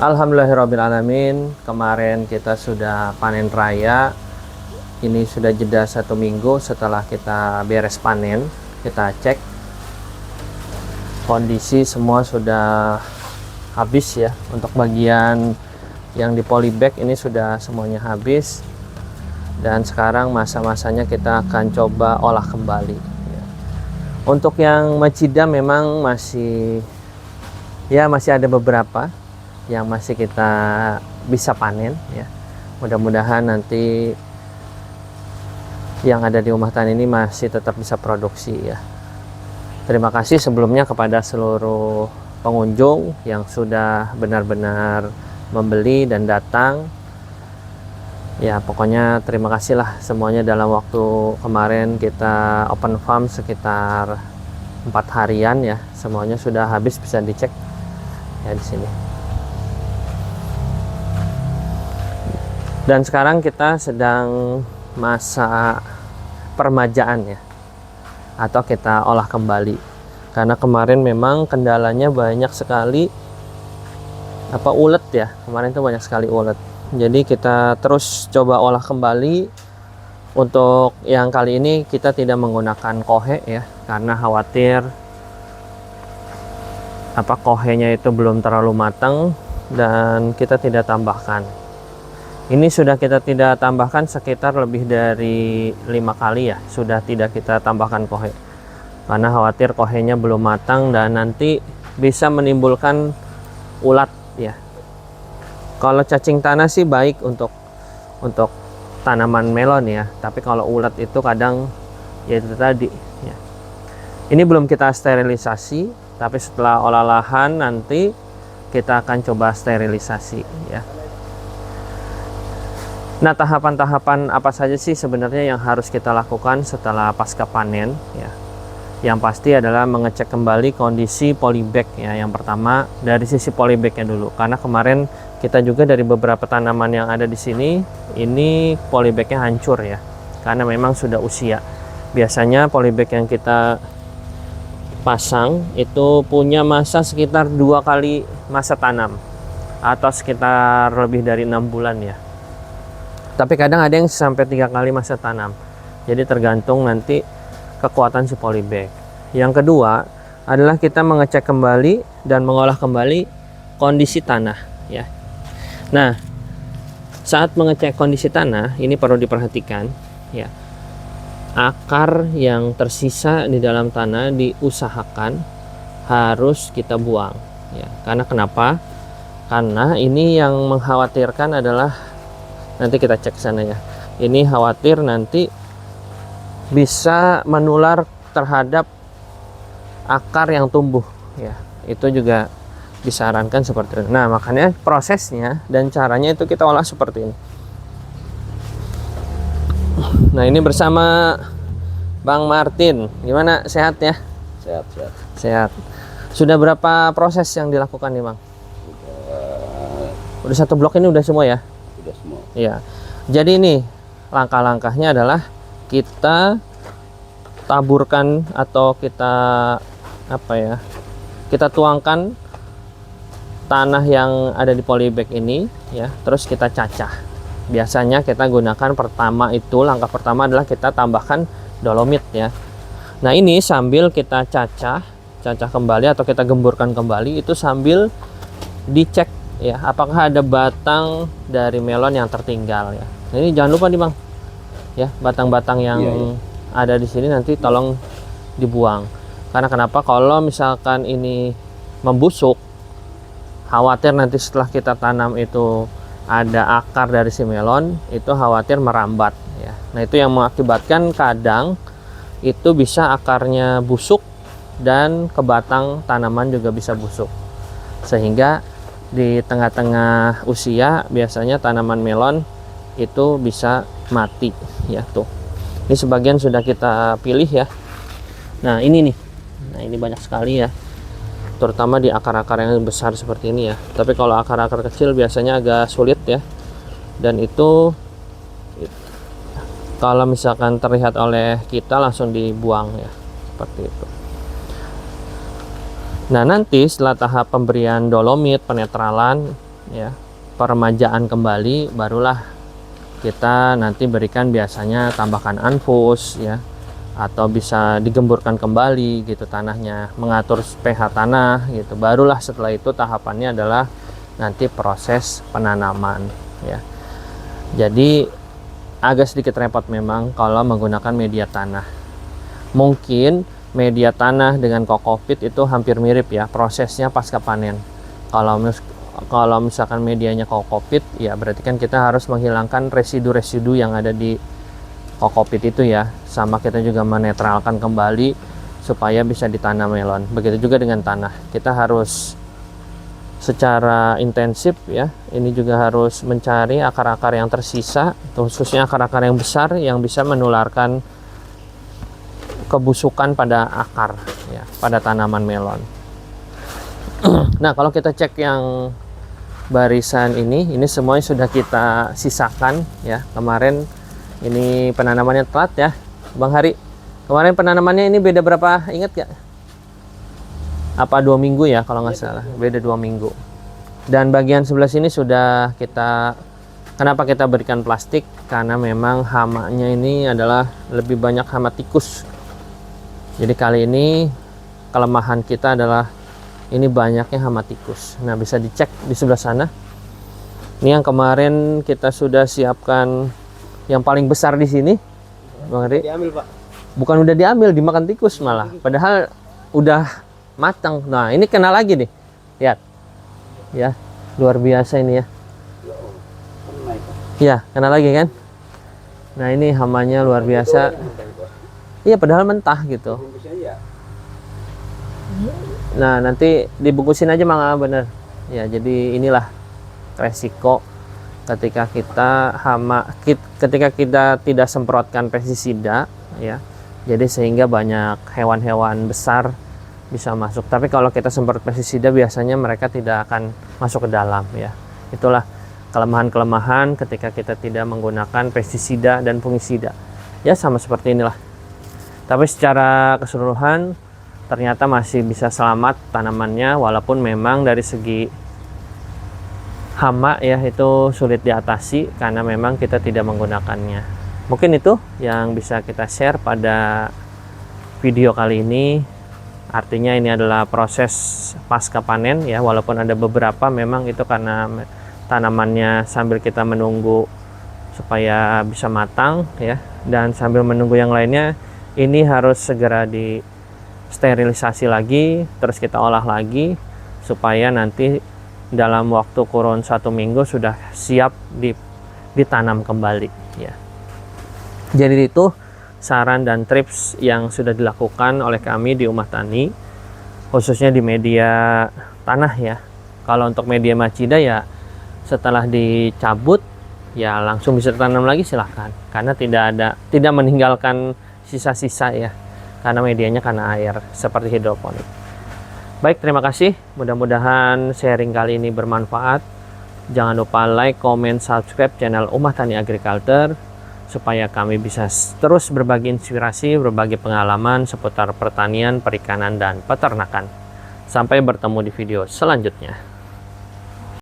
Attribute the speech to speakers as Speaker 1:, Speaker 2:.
Speaker 1: Alhamdulillahirrabbilalamin. Kemarin kita sudah panen raya. Ini sudah jeda 1 minggu setelah kita beres panen. Kita cek kondisi semua sudah habis ya. Untuk bagian yang di polybag ini sudah semuanya habis. Dan sekarang masa-masanya kita akan coba olah kembali ya. Untuk yang Machida memang masih ada beberapa yang masih kita bisa panen ya. Mudah-mudahan nanti yang ada di rumah tani ini masih tetap bisa produksi ya. Terima kasih sebelumnya kepada seluruh pengunjung yang sudah benar-benar membeli dan datang ya. Pokoknya terima kasih lah semuanya. Dalam waktu kemarin kita open farm sekitar 4 harian ya, semuanya sudah habis, bisa dicek ya di sini. Dan sekarang kita sedang masa permajaan ya, atau kita olah kembali, karena kemarin memang kendalanya banyak sekali ulet ya. Kemarin tuh banyak sekali ulet, jadi kita terus coba olah kembali. Untuk yang kali ini kita tidak menggunakan kohe ya, karena khawatir kohenya itu belum terlalu matang, dan kita tidak tambahkan. Ini sudah kita tidak tambahkan sekitar lebih dari 5 kali ya, sudah tidak kita tambahkan kohe, karena khawatir kohenya belum matang dan nanti bisa menimbulkan ulat ya. Kalau cacing tanah sih baik untuk tanaman melon ya, tapi kalau ulat itu kadang ya itu tadi ya. Ini belum kita sterilisasi, tapi setelah olahan nanti kita akan coba sterilisasi ya. Nah, tahapan-tahapan apa saja sih sebenarnya yang harus kita lakukan setelah pasca panen ya? Yang pasti adalah mengecek kembali kondisi polybag ya. Yang pertama dari sisi polybagnya dulu, karena kemarin kita juga dari beberapa tanaman yang ada di sini, ini polybagnya hancur ya, karena memang sudah usia. Biasanya polybag yang kita pasang itu punya masa sekitar 2 kali masa tanam, atau sekitar lebih dari 6 bulan ya. Tapi kadang ada yang sampai 3 kali masa tanam, jadi tergantung nanti kekuatan si polybag. Yang kedua adalah kita mengecek kembali dan mengolah kembali kondisi tanah ya. Nah, saat mengecek kondisi tanah ini perlu diperhatikan ya, akar yang tersisa di dalam tanah diusahakan harus kita buang ya. Karena kenapa? Karena ini yang mengkhawatirkan adalah, nanti kita cek sana ya, ini khawatir nanti bisa menular terhadap akar yang tumbuh ya. Itu juga disarankan seperti itu. Nah, makanya prosesnya dan caranya itu kita olah seperti ini. Nah, ini bersama Bang Martin. Gimana, sehat ya? Sehat. Sudah berapa proses yang dilakukan nih Bang? Udah 1 blok ini udah semua ya?
Speaker 2: Sudah semua.
Speaker 1: Ya, jadi ini langkah-langkahnya adalah kita taburkan atau kita kita tuangkan tanah yang ada di polybag ini ya, terus kita cacah. Biasanya kita gunakan pertama itu, langkah pertama adalah kita tambahkan dolomit ya. Nah, ini sambil kita cacah kembali atau kita gemburkan kembali, itu sambil dicek ya, apakah ada batang dari melon yang tertinggal ya. Nah, ini jangan lupa nih Bang ya, batang-batang yang ada di sini nanti tolong dibuang. Karena kenapa? Kalau misalkan ini membusuk, khawatir nanti setelah kita tanam itu ada akar dari si melon, itu khawatir merambat ya. Nah, itu yang mengakibatkan kadang itu bisa akarnya busuk dan ke batang tanaman juga bisa busuk, sehingga di tengah-tengah usia biasanya tanaman melon itu bisa mati ya. Tuh, ini sebagian sudah kita pilih ya. Nah, ini nih, nah ini banyak sekali ya, terutama di akar-akar yang besar seperti ini ya. Tapi kalau akar-akar kecil biasanya agak sulit ya, dan itu kalau misalkan terlihat oleh kita langsung dibuang ya, seperti itu. Nah, nanti setelah tahap pemberian dolomit, penetralan, ya, peremajaan kembali, barulah kita nanti berikan, biasanya tambahkan anfus ya, atau bisa digemburkan kembali gitu tanahnya, mengatur pH tanah gitu. Barulah setelah itu tahapannya adalah nanti proses penanaman ya. Jadi agak sedikit repot memang kalau menggunakan media tanah. Mungkin media tanah dengan kokopit itu hampir mirip ya prosesnya pasca panen. Kalau misalkan medianya kokopit, ya berarti kan kita harus menghilangkan residu-residu yang ada di kokopit itu ya. Sama kita juga menetralkan kembali supaya bisa ditanam melon. Begitu juga dengan tanah. Kita harus secara intensif ya. Ini juga harus mencari akar-akar yang tersisa, khususnya akar-akar yang besar yang bisa menularkan kebusukan pada akar ya, pada tanaman melon. Nah, kalau kita cek yang barisan ini semuanya sudah kita sisakan ya. Kemarin ini penanamannya telat ya, Bang Hari. Kemarin penanamannya ini beda berapa, ingat gak? Apa 2 minggu ya kalau nggak salah, beda 2 minggu. Dan bagian sebelah sini sudah kita, kenapa kita berikan plastik? Karena memang hamanya ini adalah lebih banyak hama tikus. Jadi kali ini kelemahan kita adalah ini banyaknya hama tikus. Nah, bisa dicek di sebelah sana. Ini yang kemarin kita sudah siapkan yang paling besar di sini, Bang Ri.
Speaker 2: Diambil, Pak.
Speaker 1: Bukan udah diambil, dimakan tikus malah. Padahal udah matang. Nah, ini kena lagi nih. Lihat. Ya, luar biasa ini ya. Ya, kena lagi kan? Nah, ini hamanya luar biasa. Iya, padahal mentah gitu. Nah, nanti dibungkusin aja Mang, bener ya. Jadi inilah resiko ketika kita tidak semprotkan pestisida ya. Jadi sehingga banyak hewan-hewan besar bisa masuk. Tapi kalau kita semprot pestisida, biasanya mereka tidak akan masuk ke dalam ya. Itulah kelemahan-kelemahan ketika kita tidak menggunakan pestisida dan fungisida ya, sama seperti inilah. Tapi secara keseluruhan ternyata masih bisa selamat tanamannya, walaupun memang dari segi hama ya itu sulit diatasi karena memang kita tidak menggunakannya. Mungkin itu yang bisa kita share pada video kali ini. Artinya ini adalah proses pasca panen ya, walaupun ada beberapa memang itu karena tanamannya sambil kita menunggu supaya bisa matang ya, dan sambil menunggu yang lainnya ini harus segera di sterilisasi lagi, terus kita olah lagi supaya nanti dalam waktu kurun 1 minggu sudah siap ditanam kembali ya. Jadi itu saran dan tips yang sudah dilakukan oleh kami di Umah Tani, khususnya di media tanah ya. Kalau untuk media macida ya setelah dicabut ya langsung bisa ditanam lagi, silahkan, karena tidak meninggalkan sisa-sisa ya, karena medianya karena air seperti hidroponik. Baik, terima kasih. Mudah-mudahan sharing kali ini bermanfaat. Jangan lupa like, comment, subscribe channel Umah Tani Agriculture supaya kami bisa terus berbagi inspirasi, berbagi pengalaman seputar pertanian, perikanan, dan peternakan. Sampai bertemu di video selanjutnya.